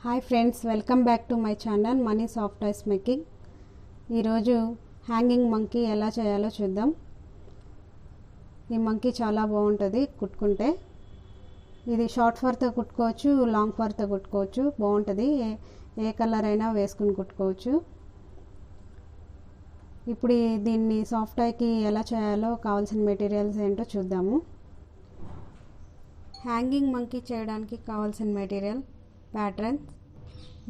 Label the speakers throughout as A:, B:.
A: Hi friends, welcome back to my channel money soft toys making. ఈరోజు hanging monkey ఎలా చేయాలో చూద్దాం. ఈ మంకీ చాలా బాగుంటుంది కుట్టుకుంటే. ఇది షార్ట్ ఫర్తో కుట్టుకోవచ్చు, లాంగ్ ఫర్తో కుట్టుకోవచ్చు. బాగుంటుంది, ఏ కలర్ అయినా వేసుకుని కుట్టుకోవచ్చు. ఇప్పుడు దీన్ని సాఫ్ట్ టాయ్కి ఎలా చేయాలో కావాల్సిన మెటీరియల్స్ ఏంటో చూద్దాము. హ్యాంగింగ్ మంకీ చేయడానికి కావాల్సిన material: patterns,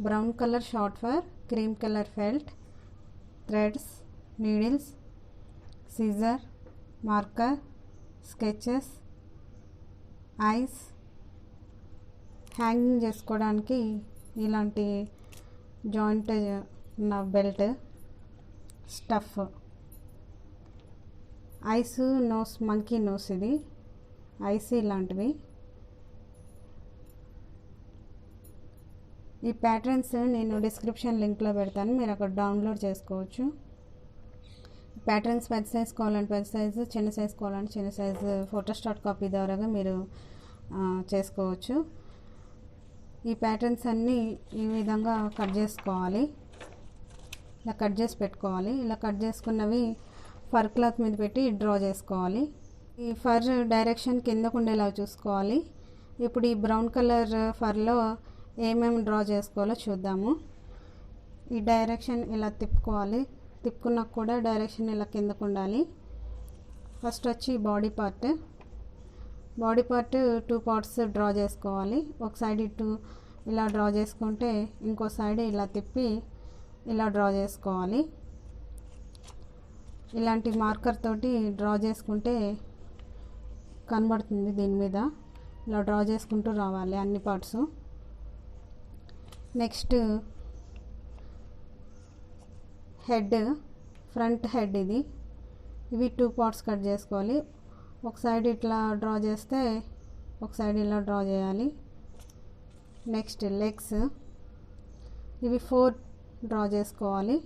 A: brown colour short fur, cream colour felt, threads, needles, scissor, marker, sketches, eyes. Hanging చేసుకోవడానికి ఇలాంటి జాయింట్ ఉన్న belt, stuff, eyes, nose, monkey nose, ఇది ఐస్ ఇలాంటివి. ఈ ప్యాటర్న్స్ నేను డిస్క్రిప్షన్ లింక్లో పెడతాను, మీరు అక్కడ డౌన్లోడ్ చేసుకోవచ్చు. ప్యాటర్న్స్ పెద్ద సైజ్ కావాలంటే పెద్ద సైజు, చిన్న సైజ్ కావాలంటే చిన్న సైజు ఫోటోస్టాట్ కాపీ ద్వారాగా మీరు చేసుకోవచ్చు. ఈ ప్యాటర్న్స్ అన్నీ ఈ విధంగా కట్ చేసుకోవాలి. ఇలా కట్ చేసి పెట్టుకోవాలి. ఇలా కట్ చేసుకున్నవి ఫర్ క్లాత్ మీద పెట్టి డ్రా చేసుకోవాలి. ఈ ఫర్ డైరెక్షన్ కిందకు ఉండేలా చూసుకోవాలి. ఇప్పుడు ఈ బ్రౌన్ కలర్ ఫర్లో ఏమేమి డ్రా చేసుకోవాలో చూద్దాము. ఈ డైరెక్షన్ ఇలా తిప్పుకోవాలి. తిప్పుకున్నాక కూడా డైరెక్షన్ ఇలా కిందకు ఉండాలి. ఫస్ట్ వచ్చి బాడీ పార్ట్ 2 పార్ట్స్ డ్రా చేసుకోవాలి. ఒక సైడ్ ఇటు ఇలా డ్రా చేసుకుంటే ఇంకో సైడ్ ఇలా తిప్పి ఇలా డ్రా చేసుకోవాలి. ఇలాంటి మార్కర్ తోటి డ్రా చేసుకుంటే కనబడుతుంది. దీని మీద ఇలా డ్రా చేసుకుంటూ రావాలి అన్ని parts. Next head, front head, ఇవి 2 పార్ట్స్ కట్ చేసుకోవాలి. ఒక సైడ్ ఇట్లా డ్రా చేస్తే ఒక సైడ్ ఇలా డ్రా చేయాలి. నెక్స్ట్ లెగ్స్, ఇవి 4 డ్రా చేసుకోవాలి.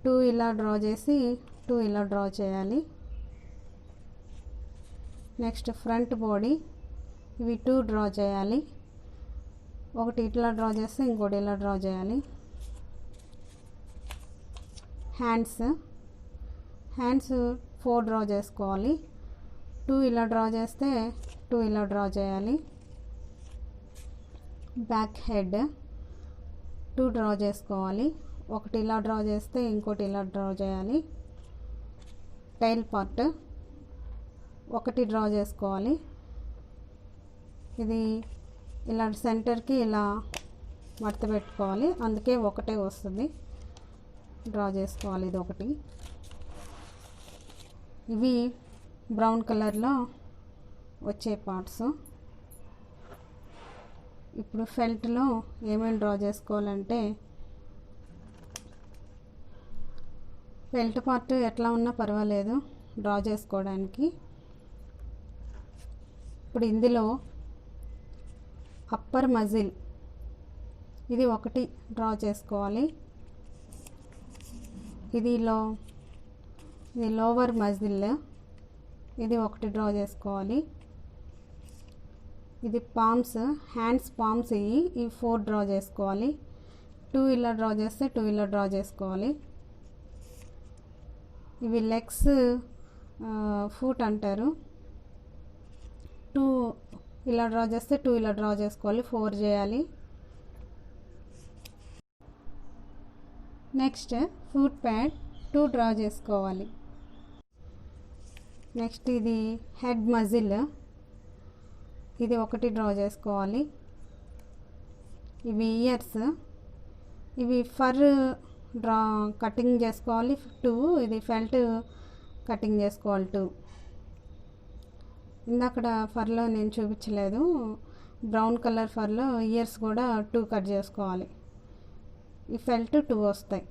A: 2 ఇలా డ్రా చేసి 2 ఇలా డ్రా చేయాలి. నెక్స్ట్ ఫ్రంట్ బాడీ, ఇవి 2 డ్రా చేయాలి. ఒకటి ఇట్లా డ్రా చేస్తే ఇంకోటి ఇలా డ్రా చేయాలి. హ్యాండ్స్ 4 డ్రా చేసుకోవాలి. 2 ఇలా డ్రా చేస్తే 2 ఇలా డ్రా చేయాలి. బ్యాక్ హెడ్ 2 డ్రా చేసుకోవాలి. ఒకటి ఇలా డ్రా చేస్తే ఇంకోటి ఇలా డ్రా చేయాలి. టైల్ పార్ట్ 1 డ్రా చేసుకోవాలి. ఇది ఇలా సెంటర్కి ఇలా మడత పెట్టుకోవాలి, అందుకే ఒకటే వస్తుంది. డ్రా చేసుకోవాలి ఇది ఒకటి. ఇవి బ్రౌన్ కలర్లో వచ్చే పార్ట్స్. ఇప్పుడు ఫెల్ట్లో ఏమేమి డ్రా చేసుకోవాలంటే, ఫెల్ట్ పార్ట్ ఎట్లా ఉన్నా పర్వాలేదు డ్రా చేసుకోవడానికి. ఇప్పుడు ఇందులో అప్పర్ మజిల్, ఇది 1 డ్రా చేసుకోవాలి. ఇది లోవర్ మజిల్, ఇది 1 డ్రా చేసుకోవాలి. ఇది పామ్స్, హ్యాండ్స్ పామ్స్, ఇవి 4 డ్రా చేసుకోవాలి. 2 ఇలా డ్రా చేస్తే 2 ఇలా డ్రా చేసుకోవాలి. ఇవి లెగ్స్, ఫుట్ అంటారు. 2 ఇలా డ్రా చేస్తే 2 ఇలా డ్రా చేసుకోవాలి. 4 చేయాలి. నెక్స్ట్ ఫుట్ ప్యాడ్ 2 డ్రా చేసుకోవాలి. నెక్స్ట్ ఇది హెడ్ మజిల్, ఇది 1 డ్రా చేసుకోవాలి. ఇవి ఇయర్స్, ఇవి ఫర్ డ్రా కటింగ్ చేసుకోవాలి 2. ఇది ఫెల్ట్ కటింగ్ చేసుకోవాలి 2. ఇందాక ఫర్లో నేను చూపించలేదు, బ్రౌన్ కలర్ ఫర్లో ఇయర్స్ కూడా 2 కట్ చేసుకోవాలి. ఈ ఫెల్ట్ 2 వస్తాయి.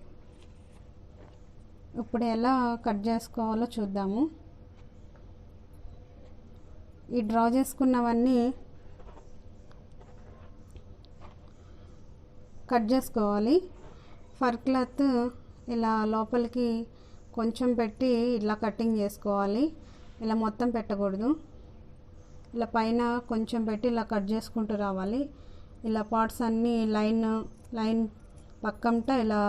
A: ఇప్పుడు ఎలా కట్ చేసుకోవాలో చూద్దాము. ఈ డ్రా చేసుకున్నవన్నీ కట్ చేసుకోవాలి. ఫర్ క్లాత్ ఇలా లోపలికి కొంచెం పెట్టి ఇలా కటింగ్ చేసుకోవాలి. ఇలా మొత్తం పెట్టకూడదు. ఇలా పైన కొంచెం పెట్టి ఇలా కట్ చేసుకుంటూ రావాలి. ఇలా పార్ట్స్ అన్నీ లైన్ పక్కంట ఇలా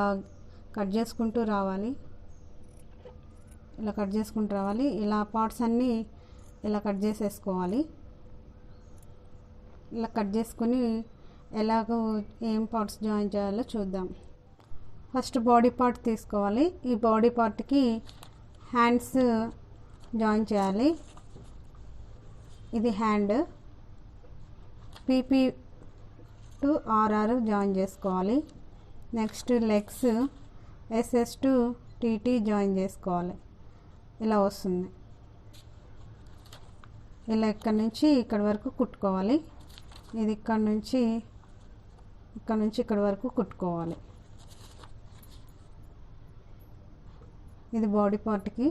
A: కట్ చేసుకుంటూ రావాలి. ఇలా కట్ చేసుకుంటూ రావాలి. ఇలా పార్ట్స్ అన్నీ ఇలా కట్ చేసేసుకోవాలి. ఇలా కట్ చేసుకుని ఎలాగో ఏం పార్ట్స్ జాయిన్ చేయాలో చూద్దాం. ఫస్ట్ బాడీ పార్ట్ తీసుకోవాలి. ఈ బాడీ పార్ట్కి హ్యాండ్స్ జాయిన్ చేయాలి. ఇది hand, PP to RR join చేసుకోవాలి. Next legs SS to TT join చేసుకోవాలి. ఇలా వస్తుంది. ఇలా ఇక్కడ నుంచి ఇక్కడ వరకు కుట్టుకోవాలి. ఇది ఇక్కడ నుంచి ఇక్కడ వరకు కుట్టుకోవాలి. ఇది బాడీ పార్ట్కి.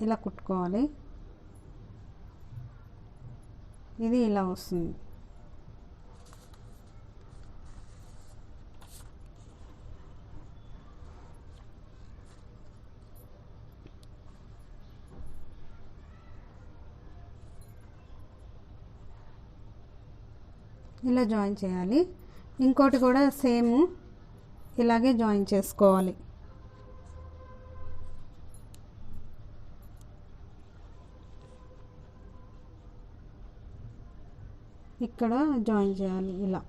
A: ఇలా కుట్టుకోవాలి. ఇది ఇలా వస్తుంది. ఇలా జాయిన్ చేయాలి. ఇంకోటి కూడా సేమ్ ఇలాగే జాయిన్ చేసుకోవాలి. ఇక్కడ జాయిన్ చేయాలి ఇలా.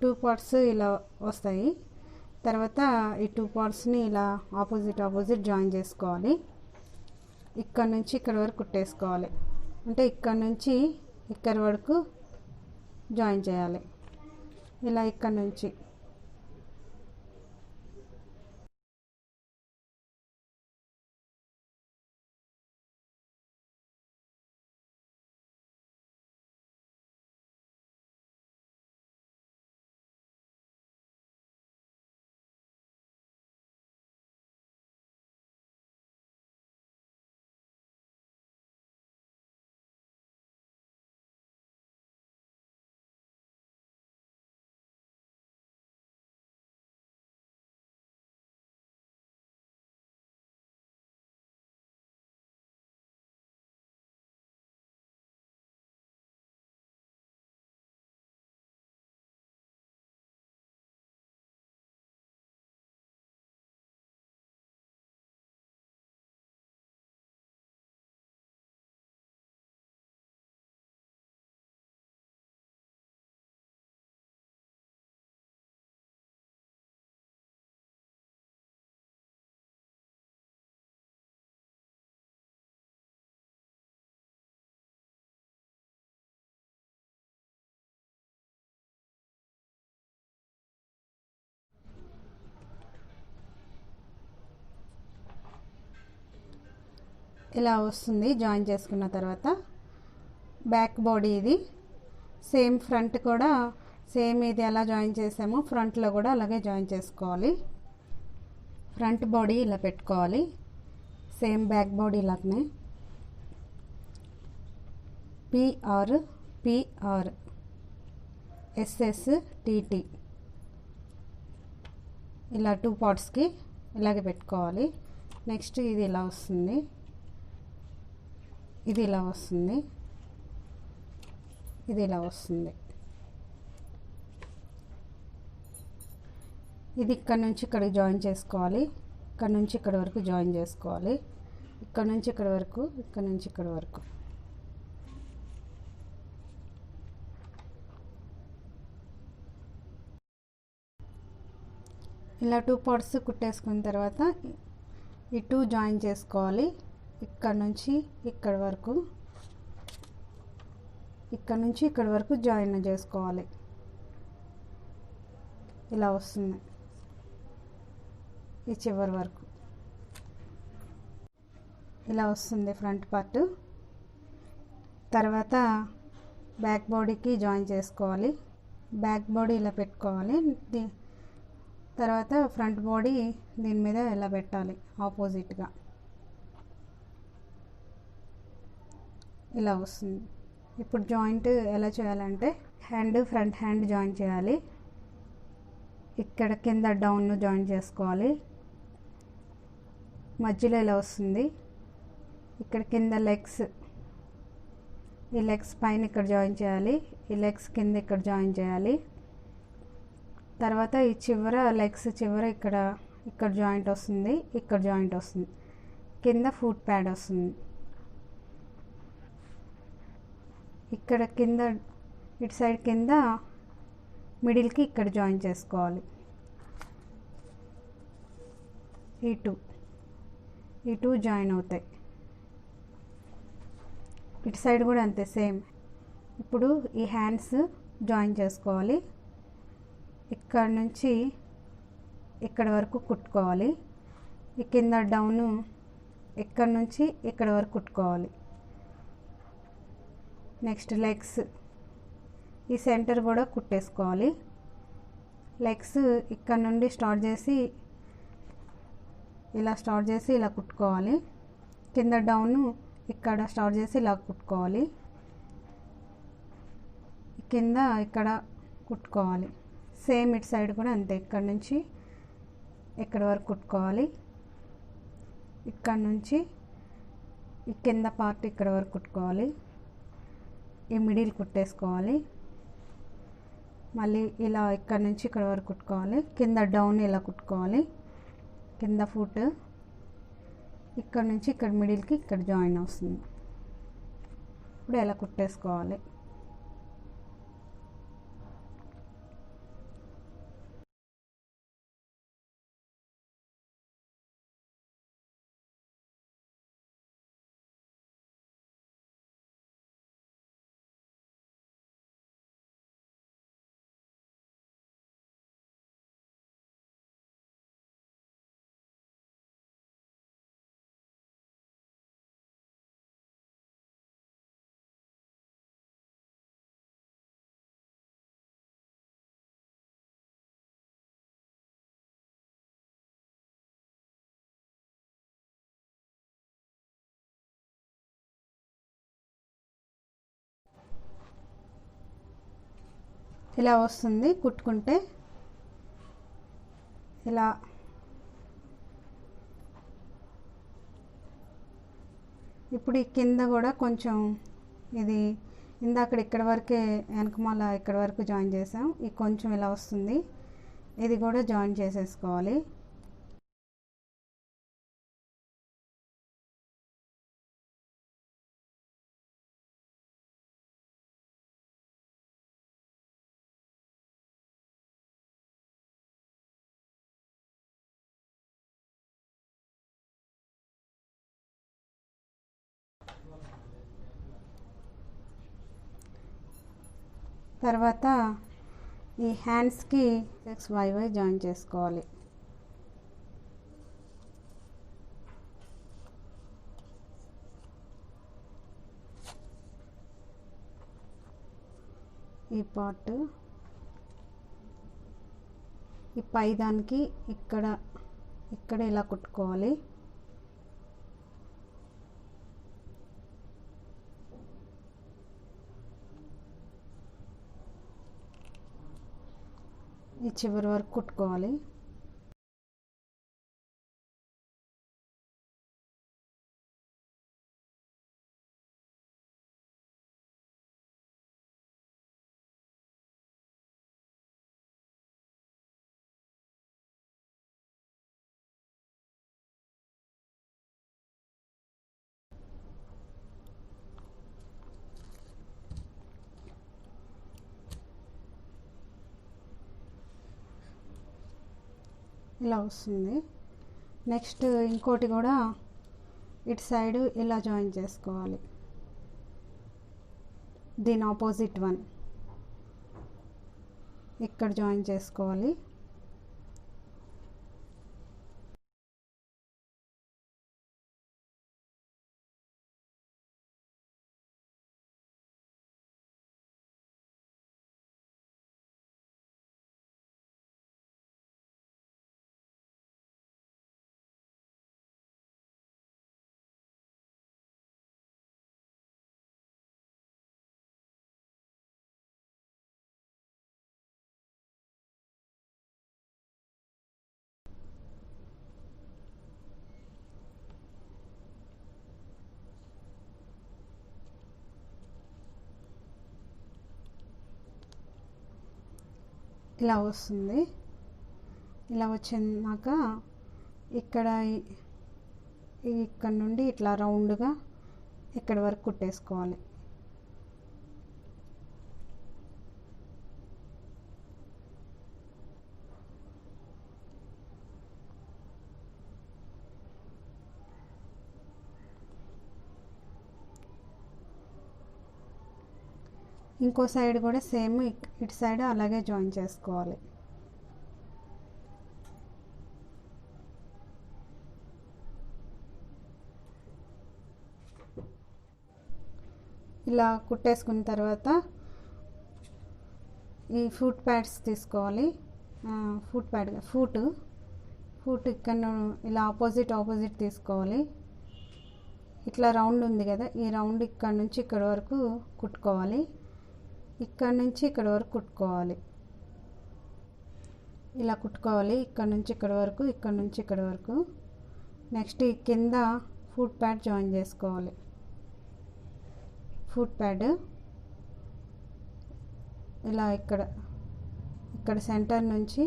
A: టూ పార్ట్స్ ఇలా వస్తాయి. తర్వాత ఈ టూ పార్ట్స్ని ఇలా ఆపోజిట్ జాయిన్ చేసుకోవాలి. ఇక్కడ నుంచి ఇక్కడ వరకు కుట్టేసుకోవాలి. అంటే ఇక్కడ నుంచి ఇక్కడ వరకు జాయిన్ చేయాలి. ఇలా ఇక్కడ నుంచి ఇలా వస్తుంది. జాయిన్ చేసుకున్న తర్వాత బ్యాక్ బాడీ ఇది సేమ్, ఫ్రంట్ కూడా సేమ్ ఇది ఎలా జాయిన్ చేసామో ఫ్రంట్లో కూడా అలాగే జాయిన్ చేసుకోవాలి. ఫ్రంట్ బాడీ ఇలా పెట్టుకోవాలి, సేమ్ బ్యాక్ బాడీ లాగానే. పిఆర్ పిఆర్ ఎస్ఎస్టిటి ఇలా 2 పార్ట్స్కి ఇలాగే పెట్టుకోవాలి. నెక్స్ట్ ఇది ఇలా వస్తుంది, ఇది ఇలా వస్తుంది, ఇది ఇలా వస్తుంది. ఇది ఇక్కడ నుంచి ఇక్కడికి జాయిన్ చేసుకోవాలి, ఇక్కడ నుంచి ఇక్కడ వరకు జాయిన్ చేసుకోవాలి, ఇక్కడ నుంచి ఇక్కడ వరకు, ఇక్కడ నుంచి ఇక్కడ వరకు. ఇలా 2 పార్ట్స్ కుట్టేసుకున్న తర్వాత ఈ 2 జాయిన్ చేసుకోవాలి. ఇక్కడ నుంచి ఇక్కడ వరకు, ఇక్కడ నుంచి ఇక్కడ వరకు జాయిన్ చేసుకోవాలి. ఇలా వస్తుంది ఈ చివరి వరకు. ఇలా వస్తుంది ఫ్రంట్ పార్ట్. తర్వాత బ్యాక్ బాడీకి జాయిన్ చేసుకోవాలి. బ్యాక్ బాడీ ఇలా పెట్టుకోవాలి. తర్వాత ఫ్రంట్ బాడీ దీని మీద ఇలా పెట్టాలి ఆపోజిట్గా. ఇలా వస్తుంది. ఇప్పుడు జాయింట్ ఎలా చేయాలంటే ఫ్రంట్ హ్యాండ్ జాయిన్ చేయాలి. ఇక్కడ కింద డౌన్ జాయిన్ చేసుకోవాలి. మధ్యలో ఇలా వస్తుంది. ఇక్కడ కింద లెగ్స్, ఈ లెగ్స్ పైన ఇక్కడ జాయిన్ చేయాలి, ఈ లెగ్స్ కింద ఇక్కడ జాయిన్ చేయాలి. తర్వాత ఈ చివర లెగ్స్ చివర ఇక్కడ జాయింట్ వస్తుంది, ఇక్కడ జాయింట్ వస్తుంది, కింద ఫుట్ ప్యాడ్ వస్తుంది. ఇక్కడ కింద ఇటు సైడ్ కింద మిడిల్కి ఇక్కడ జాయిన్ చేసుకోవాలి. ఈ టూ జాయిన్ అవుతాయి. ఇటు సైడ్ కూడా అంతే సేమ్. ఇప్పుడు ఈ హ్యాండ్స్ జాయిన్ చేసుకోవాలి. ఇక్కడ నుంచి ఇక్కడ వరకు కుట్టుకోవాలి. ఈ కింద డౌను ఇక్కడ నుంచి ఇక్కడ వరకు కుట్టుకోవాలి. నెక్స్ట్ లెగ్స్ ఈ సెంటర్ కూడా కుట్టేసుకోవాలి. లెగ్స్ ఇక్కడ నుండి స్టార్ట్ చేసి ఇలా కుట్టుకోవాలి. కింద డౌను ఇక్కడ స్టార్ట్ చేసి ఇలా కుట్టుకోవాలి. కింద ఇక్కడ కుట్టుకోవాలి. సేమ్ ఇటు సైడ్ కూడా అంతే. ఇక్కడ నుంచి ఇక్కడ వరకు కుట్టుకోవాలి. ఇక్కడ నుంచి ఈ కింద పార్ట్ ఇక్కడ వరకు కుట్టుకోవాలి. ఈ మిడిల్ కుట్టేసుకోవాలి. మళ్ళీ ఇలా ఇక్కడ నుంచి ఇక్కడ వరకు కుట్టుకోవాలి. కింద డౌన్ ఇలా కుట్టుకోవాలి. కింద ఫుట్ ఇక్కడ నుంచి ఇక్కడ మిడిల్కి ఇక్కడ జాయిన్ వస్తుంది. ఇప్పుడు ఇలా కుట్టేసుకోవాలి. ఇలా వస్తుంది కుట్టుకుంటే. ఇలా ఇప్పుడు ఈ కింద కూడా కొంచెం ఇది ఇందాక ఇక్కడ వరకే వెనకమాల ఇక్కడ వరకు జాయిన్ చేసాం. ఇది కొంచెం ఇలా వస్తుంది. ఇది కూడా జాయిన్ చేసేసుకోవాలి. తర్వాత ఈ హ్యాండ్స్కి XYY జాయిన్ చేసుకోవాలి. ఈ పార్ట్ ఈ పై దానికి ఇక్కడ ఇక్కడ ఇలా కుట్టుకోవాలి. ఈ చివరి వరకు కుట్టుకోవాలి. ఇలా వస్తుంది. నెక్స్ట్ ఇంకోటి కూడా ఇటు సైడ్ ఇలా జాయిన్ చేసుకోవాలి. దీని ఆపోజిట్ వన్ ఇక్కడ జాయిన్ చేసుకోవాలి. ఇలా వస్తుంది. ఇలా వచ్చినాక ఇక్కడ ఇక్కడ నుండి ఇట్లా రౌండ్గా ఇక్కడ వరకు కుట్టేసుకోవాలి. ఇంకో సైడ్ కూడా సేమ్ ఇటు సైడ్ అలాగే జాయిన్ చేసుకోవాలి. ఇలా కుట్టేసుకున్న తర్వాత ఈ ఫుట్ ప్యాడ్స్ తీసుకోవాలి. ఫుట్ ఇక్కడ ఇలా ఆపోజిట్ తీసుకోవాలి. ఇట్లా రౌండ్ ఉంది కదా, ఈ రౌండ్ ఇక్కడ నుంచి ఇక్కడ వరకు కుట్టుకోవాలి. ఇక్కడ నుంచి ఇక్కడ వరకు కుట్టుకోవాలి. ఇలా కుట్టుకోవాలి. ఇక్కడ నుంచి ఇక్కడ వరకు, ఇక్కడ నుంచి ఇక్కడ వరకు. నెక్స్ట్ ఈ కింద ఫుట్ ప్యాడ్ జాయిన్ చేసుకోవాలి. ఫుట్ ప్యాడ్ ఇలా ఇక్కడ సెంటర్ నుంచి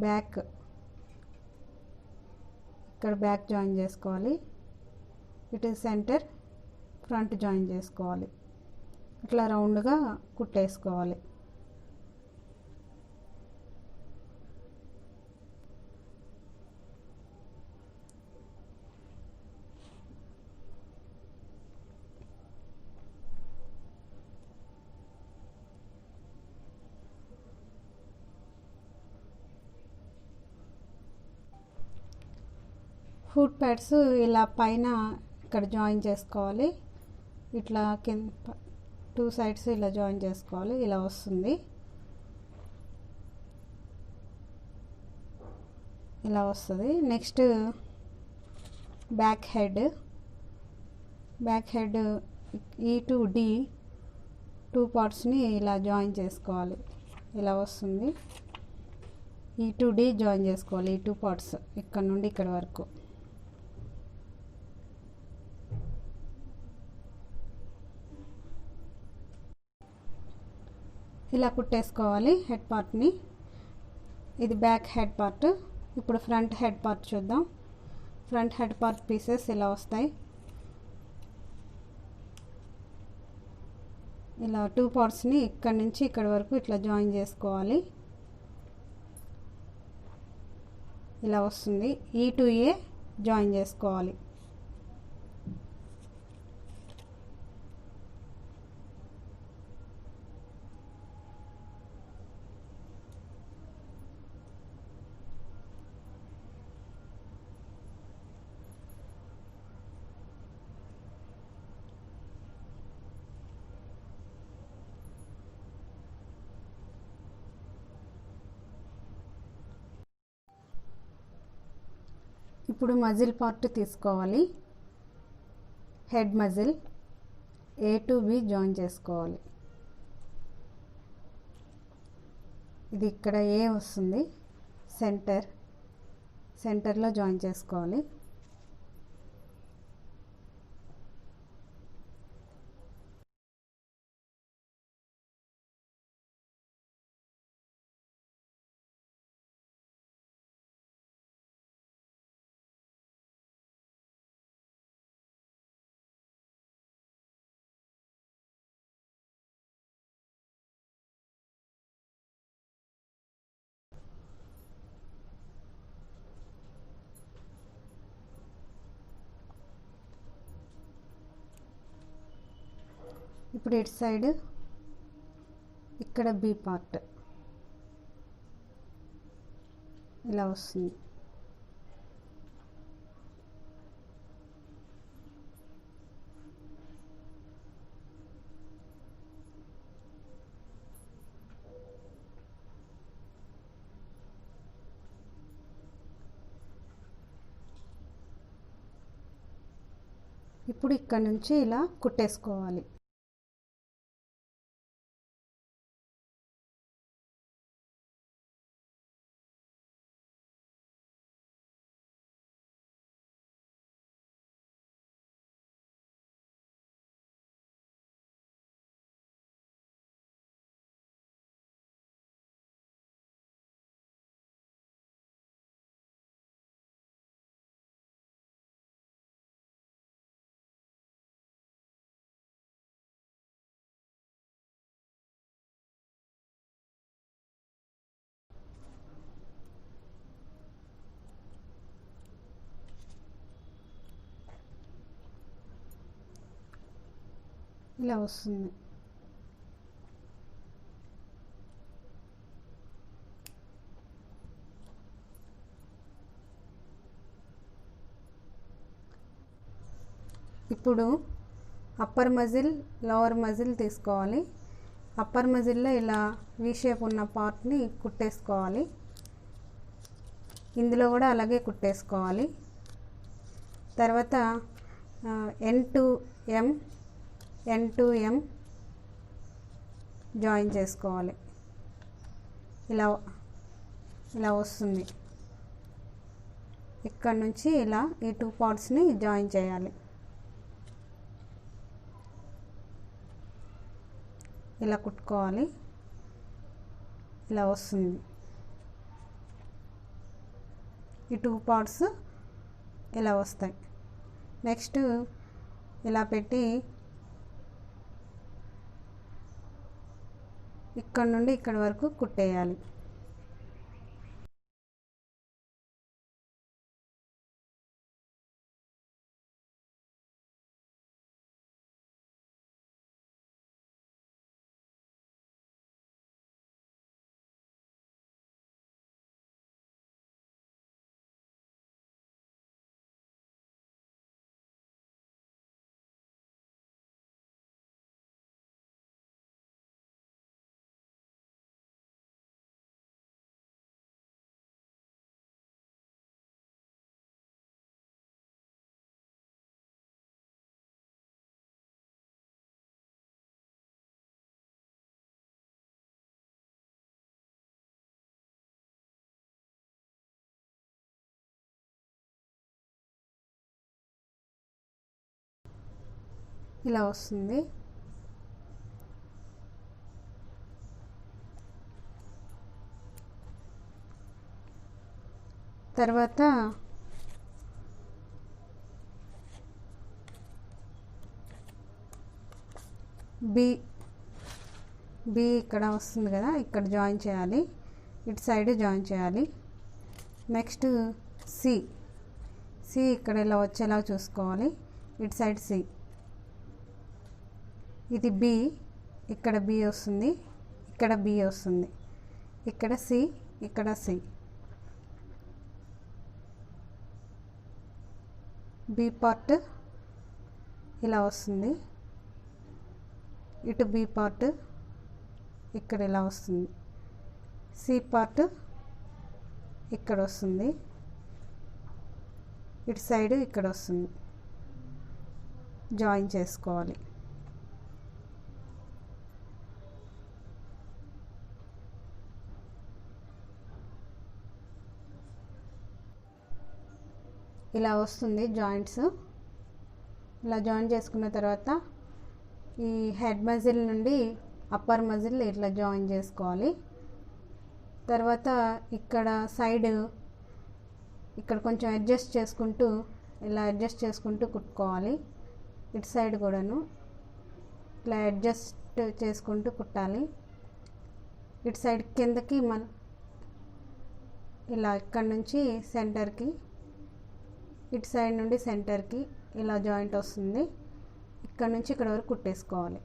A: బ్యాక్ ఇక్కడ బ్యాక్ జాయిన్ చేసుకోవాలి. ఇటు సెంటర్ ఫ్రంట్ జాయిన్ చేసుకోవాలి. ఇట్లా రౌండ్గా కుట్టేసుకోవాలి. ఫుట్ ప్యాడ్స్ ఇలా పైన ఇక్కడ జాయిన్ చేసుకోవాలి. ఇట్లా కింద 2 సైడ్స్ ఇలా జాయిన్ చేసుకోవాలి. ఇలా వస్తుంది. ఇలా వస్తుంది. నెక్స్ట్ బ్యాక్ హెడ్ ఈ టు డి 2 పార్ట్స్ని ఇలా జాయిన్ చేసుకోవాలి. ఇలా వస్తుంది. ఈ టు డి జాయిన్ చేసుకోవాలి. ఈ 2 పార్ట్స్ ఇక్కడ నుండి ఇక్కడ వరకు. ఇలా కుట్టేసుకోవాలి హెడ్ పార్ట్ని. ఇది బ్యాక్ హెడ్ పార్ట్. ఇప్పుడు ఫ్రంట్ హెడ్ పార్ట్ చూద్దాం. ఫ్రంట్ హెడ్ పార్ట్ పీసెస్ ఇలా వస్తాయి. ఇలా 2 పార్ట్స్ని ఇక్కడ నుంచి ఇక్కడ వరకు ఇట్లా జాయిన్ చేసుకోవాలి. ఇలా వస్తుంది. ఈ టు ఏ జాయిన్ చేసుకోవాలి. ఇప్పుడు మజిల్ పార్ట్ తీసుకోవాలి. Head muscle A to B join చేసుకోవాలి. ఇది ఇక్కడ A వస్తుంది, సెంటర్లో జాయిన్ చేసుకోవాలి. ఇప్పుడు ఇటు సైడ్ ఇక్కడ బి పార్ట్ ఇలా వస్తుంది. ఇప్పుడు ఇక్కడ నుంచి ఇలా కుట్టేసుకోవాలి. ఇలా వస్తుంది. ఇప్పుడు అప్పర్ మజిల్, లోవర్ మజిల్ తీసుకోవాలి. అప్పర్ మజిల్లో ఇలా వి షేప్ ఉన్న పార్ట్ని కుట్టేసుకోవాలి. ఇందులో కూడా అలాగే కుట్టేసుకోవాలి. తర్వాత ఎన్ టు ఎం జాయిన్ చేసుకోవాలి. ఇలా వస్తుంది. ఇక్కడ నుంచి ఇలా ఈ 2 పార్ట్స్ని జాయిన్ చేయాలి. ఇలా కుట్టుకోవాలి. ఇలా వస్తుంది. ఈ 2 పార్ట్స్ ఇలా వస్తాయి. నెక్స్ట్ ఇలా పెట్టి ఇక్కడ నుండి ఇక్కడ వరకు కుట్టేయాలి. ఇలా వస్తుంది. తర్వాత బి ఇక్కడ వస్తుంది కదా, ఇక్కడ జాయిన్ చేయాలి. ఇటు సైడ్ జాయిన్ చేయాలి. నెక్స్ట్ సి ఇక్కడ ఇలా వచ్చేలా చూసుకోవాలి. ఇటు సైడ్ సి, ఇది బి, ఇక్కడ బి వస్తుంది, ఇక్కడ బి వస్తుంది, ఇక్కడ సి, ఇక్కడ సి. బి పార్ట్ ఇలా వస్తుంది. ఇటు బి పార్ట్ ఇక్కడ ఇలా వస్తుంది. సి పార్ట్ ఇక్కడ వస్తుంది. ఇటు సైడ్ ఇక్కడ వస్తుంది, జాయిన్ చేసుకోవాలి. ఇలా వస్తుంది జాయింట్స్. ఇలా జాయిన్ చేసుకున్న తర్వాత ఈ హెడ్ మజిల్ నుండి అప్పర్ మజిల్ ఇట్లా జాయిన్ చేసుకోవాలి. తర్వాత ఇక్కడ సైడ్ ఇక్కడ కొంచెం అడ్జస్ట్ చేసుకుంటూ ఇలా అడ్జస్ట్ చేసుకుంటూ కుట్టుకోవాలి. ఇటు సైడ్ కూడాను ఇట్లా అడ్జస్ట్ చేసుకుంటూ కుట్టాలి. ఇటు సైడ్ కిందకి ఇలా ఇక్కడ నుంచి సెంటర్కి, ఇటు సైడ్ నుండి సెంటర్కి ఇలా జాయింట్ వస్తుంది. ఇక్కడ నుంచి ఇక్కడ వరకు కుట్టేసుకోవాలి.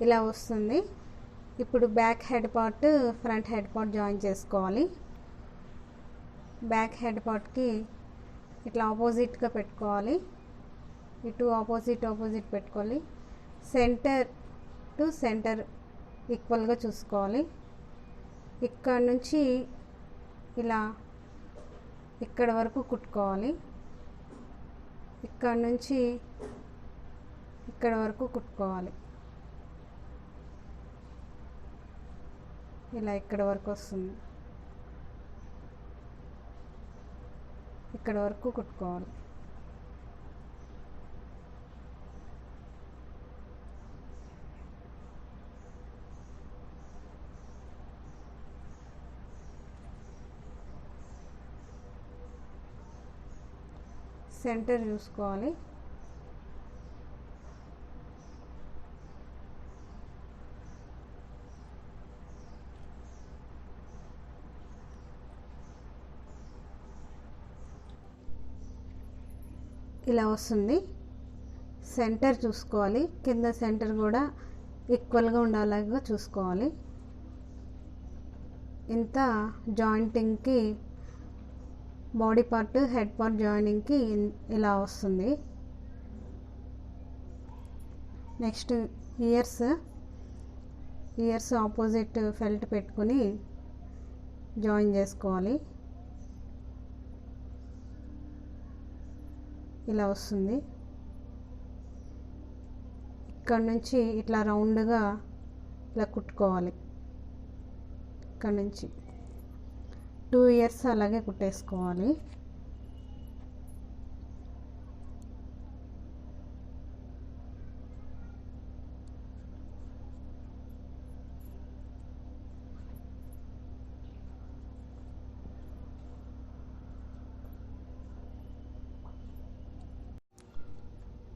A: ఇలా వస్తుంది. ఇప్పుడు back head part, front head part join చేసుకోవాలి. బ్యాక్ హెడ్ పార్ట్కి ఇట్లా ఆపోజిట్గా పెట్టుకోవాలి. ఇటు ఆపోజిట్ పెట్టుకోవాలి. సెంటర్ టు సెంటర్ ఈక్వల్గా చూసుకోవాలి. ఇక్కడ నుంచి ఇలా ఇక్కడ వరకు కుట్టుకోవాలి. ఇక్కడ నుంచి ఇక్కడ వరకు కుట్టుకోవాలి. ఇలా ఇక్కడ వరకు వస్తుంది, ఇక్కడ వరకు కుట్టుకోవాలి. సెంటర్ చూసుకోవాలి. ఇలా వస్తుంది. సెంటర్ చూసుకోవాలి. కింద సెంటర్ కూడా ఈక్వల్గా ఉండేలాగా చూసుకోవాలి. ఇంత జాయింటింగ్కి, బాడీ పార్ట్ హెడ్ పార్ట్ జాయినింగ్కి ఇలా వస్తుంది. నెక్స్ట్ ఇయర్స్ ఆపోజిట్ ఫెల్ట్ పెట్టుకుని జాయిన్ చేసుకోవాలి. ఇలా వస్తుంది. ఇక్కడ నుంచి ఇట్లా రౌండ్గా ఇలా కుట్టుకోవాలి. ఇక్కడ నుంచి 2 ఇయర్స్ అలాగే కుట్టేసుకోవాలి.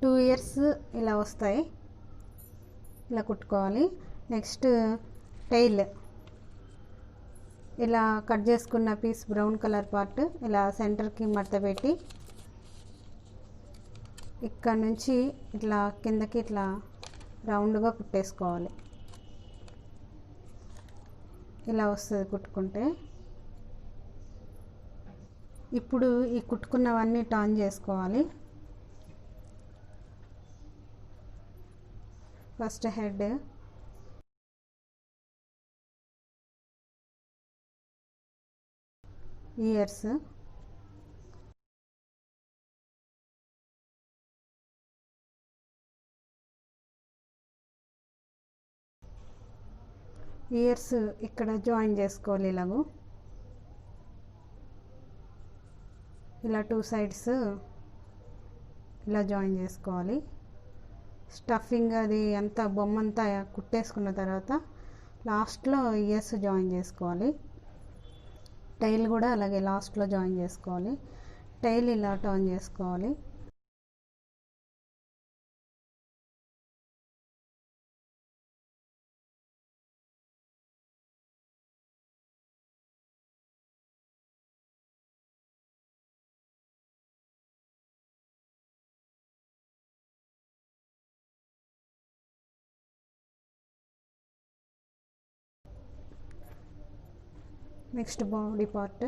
A: టూ ఇయర్స్ ఇలా వస్తాయి, ఇలా కుట్టుకోవాలి. నెక్స్ట్ టైల్ ఇలా కట్ చేసుకున్న పీస్ బ్రౌన్ కలర్ పార్ట్ ఇలా సెంటర్కి మడత పెట్టి ఇక్కడ నుంచి ఇట్లా కిందకి ఇట్లా రౌండ్గా కుట్టేసుకోవాలి. ఇలా వస్తుంది కుట్టుకుంటే. ఇప్పుడు ఈ కుట్టుకున్నవన్నీ టర్న్ చేసుకోవాలి. ఫస్ట్ హెడ్, ఇయర్స్, ఇయర్స్ ఇక్కడ జాయిన్ చేసుకోవాలి. ఇలాగూ ఇలా టూ సైడ్స్ ఇలా జాయిన్ చేసుకోవాలి. స్టఫింగ్ అది అంతా బొమ్మ అంతా కుట్టేసుకున్న తర్వాత లాస్ట్లో ఇయర్స్ జాయిన్ చేసుకోవాలి. టైల్ కూడా అలాగే లాస్ట్లో జాయిన్ చేసుకోవాలి. టైల్ ఇలా టర్న్ చేసుకోవాలి. నెక్స్ట్ బాడీ పార్ట్,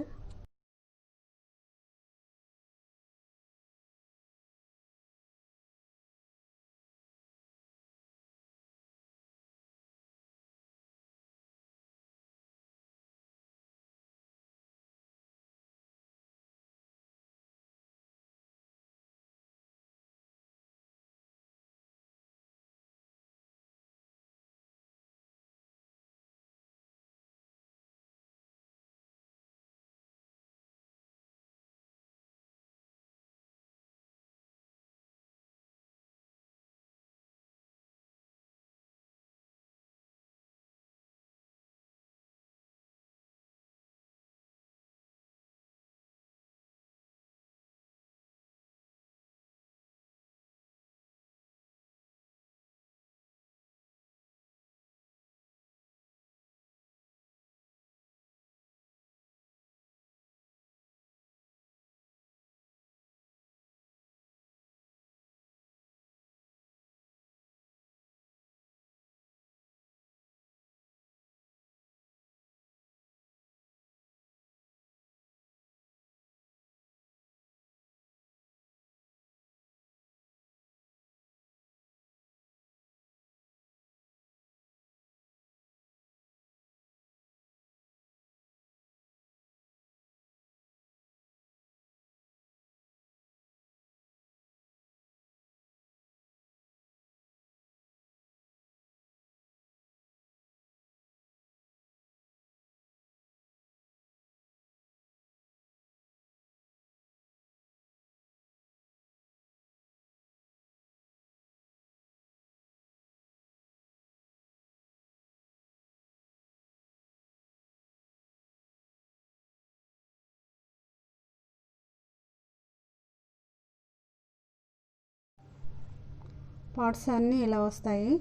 A: పార్ట్స్ అన్నీ ఇలా వస్తాయి.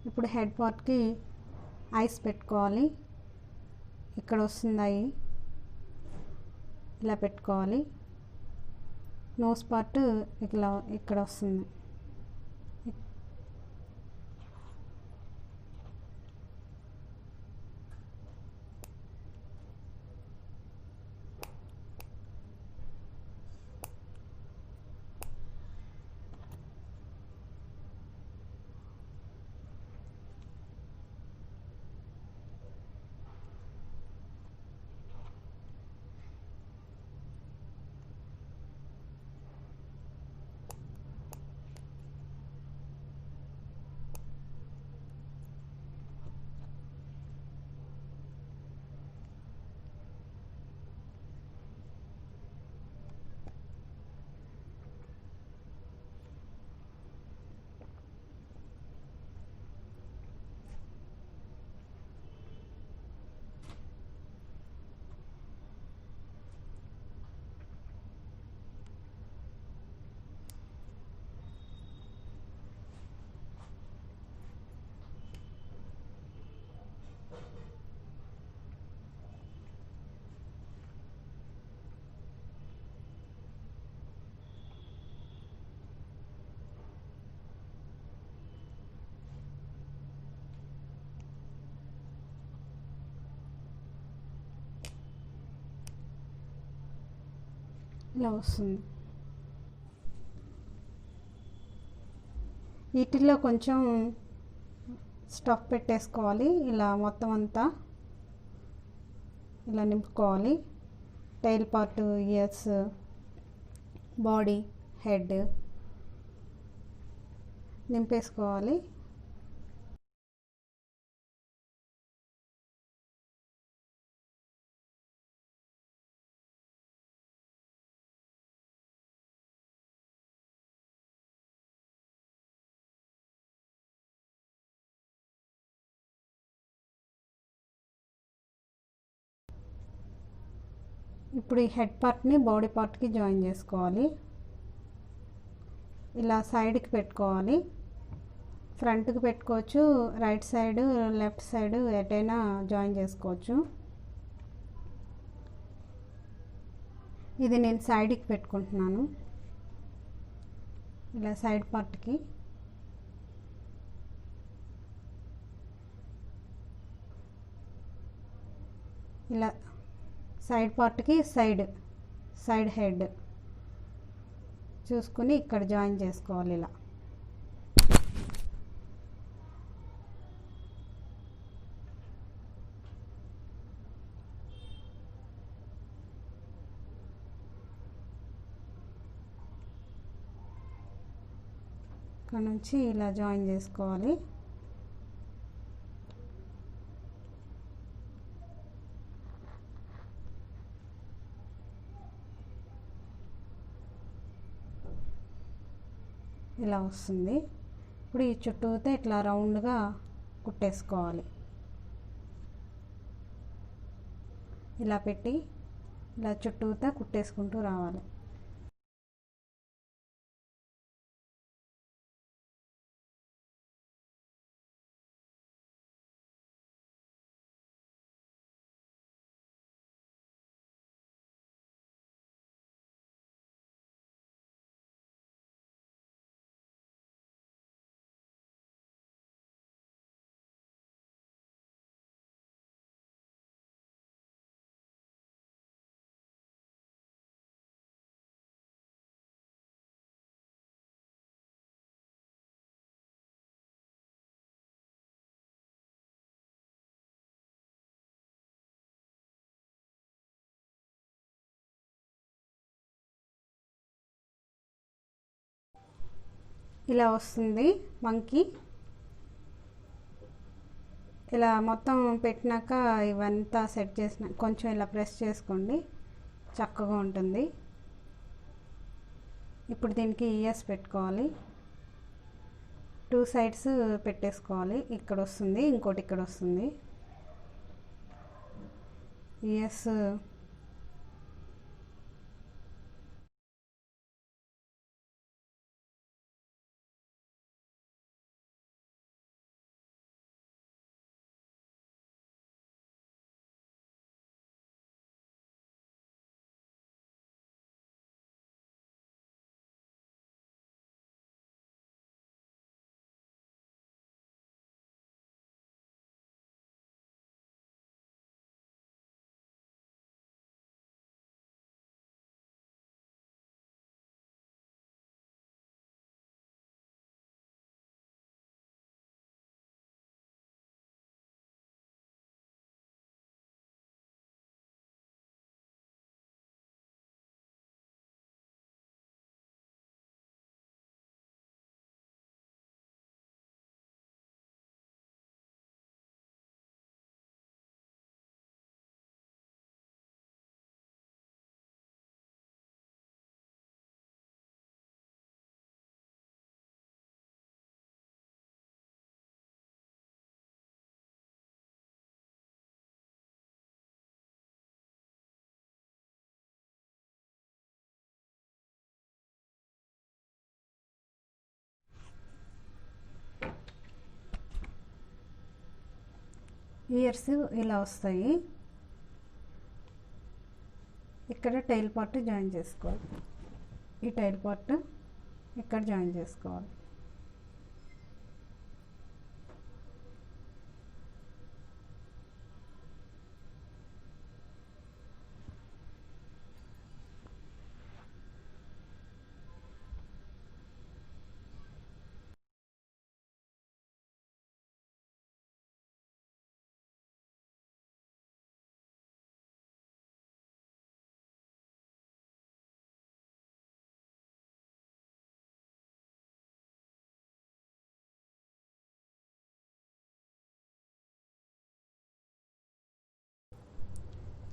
A: ఇప్పుడు హెడ్ పార్ట్కి ఐస్ పెట్టుకోవాలి. ఇక్కడ వస్తుంది ఐ, ఇలా పెట్టుకోవాలి. నోస్ పార్ట్ ఇట్లా ఇక్కడ వస్తుంది. ఇలా వస్తుంది. వీటిల్లో కొంచెం స్టఫ్ పెట్టేసుకోవాలి. ఇలా మొత్తం అంతా ఇలా నింపుకోవాలి. Tail part, ears, body, head నింపేసుకోవాలి. ఇప్పుడు ఈ హెడ్ పార్ట్ని బాడీ పార్ట్కి జాయిన్ చేసుకోవాలి. ఇలా సైడ్కి పెట్టుకోవాలి. ఫ్రంట్కి పెట్టుకోవచ్చు, రైట్ సైడ్, లెఫ్ట్ సైడ్ ఎటైనా జాయిన్ చేసుకోవచ్చు. ఇది నేను సైడ్కి పెట్టుకుంటున్నాను. ఇలా సైడ్ పార్ట్కి ఇలా సైడ్ పార్ట్కి సైడ్ హెడ్ చూసుకుని ఇక్కడ జాయిన్ చేసుకోవాలి. ఇలా ఇక్కడ నుంచి ఇలా జాయిన్ చేసుకోవాలి. ఇలా వస్తుంది. ఇప్పుడు ఈ చుట్టూతో ఇట్లా రౌండ్గా కుట్టేసుకోవాలి. ఇలా పెట్టి ఇలా చుట్టూతో కుట్టేసుకుంటూ రావాలి. ఇలా వస్తుంది మంకీ. ఇలా మొత్తం పెట్టినాక ఇవంతా సెట్ చేసిన కొంచెం ఇలా ప్రెస్ చేసుకోండి, చక్కగా ఉంటుంది. ఇప్పుడు దీనికి ఇయర్స్ పెట్టుకోవాలి. 2 సైడ్స్ పెట్టేసుకోవాలి. ఇక్కడ వస్తుంది, ఇంకోటి ఇక్కడ వస్తుంది. ఇయర్స్ ఇయర్స్ ఇలా వస్తాయి. ఇక్కడ టైల్ పార్ట్ జాయిన్ చేసుకోవాలి. ఈ టైల్ పార్ట్ ఇక్కడ జాయిన్ చేసుకోవాలి.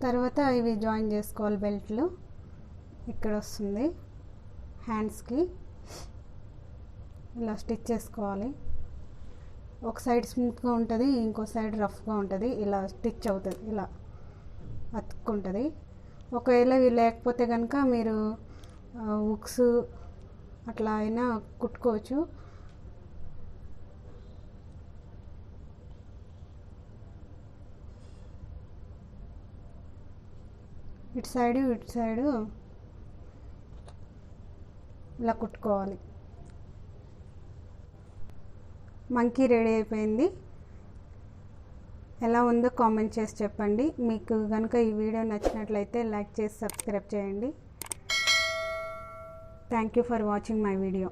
A: తర్వాత ఇవి జాయిన్ చేసుకోవాలి. బెల్ట్లు ఇక్కడ వస్తుంది, హ్యాండ్స్కి ఇలా స్టిచ్ చేసుకోవాలి. ఒక సైడ్ స్మూత్గా ఉంటుంది, ఇంకో సైడ్ రఫ్గా ఉంటుంది. ఇలా స్టిచ్ అవుతుంది, ఇలా అతుక్కుంటుంది. ఒకవేళ ఇవి లేకపోతే కనుక మీరు హుక్స్ అట్లా అయినా కుట్టుకోవచ్చు. ఇటు సైడు ఇలా కుట్టుకోవాలి. మంకీ రెడీ అయిపోయింది. ఎలా ఉందో కామెంట్ చేసి చెప్పండి. మీకు కనుక ఈ వీడియో నచ్చినట్లయితే లైక్ చేసి సబ్స్క్రైబ్ చేయండి. Thank you for watching my video.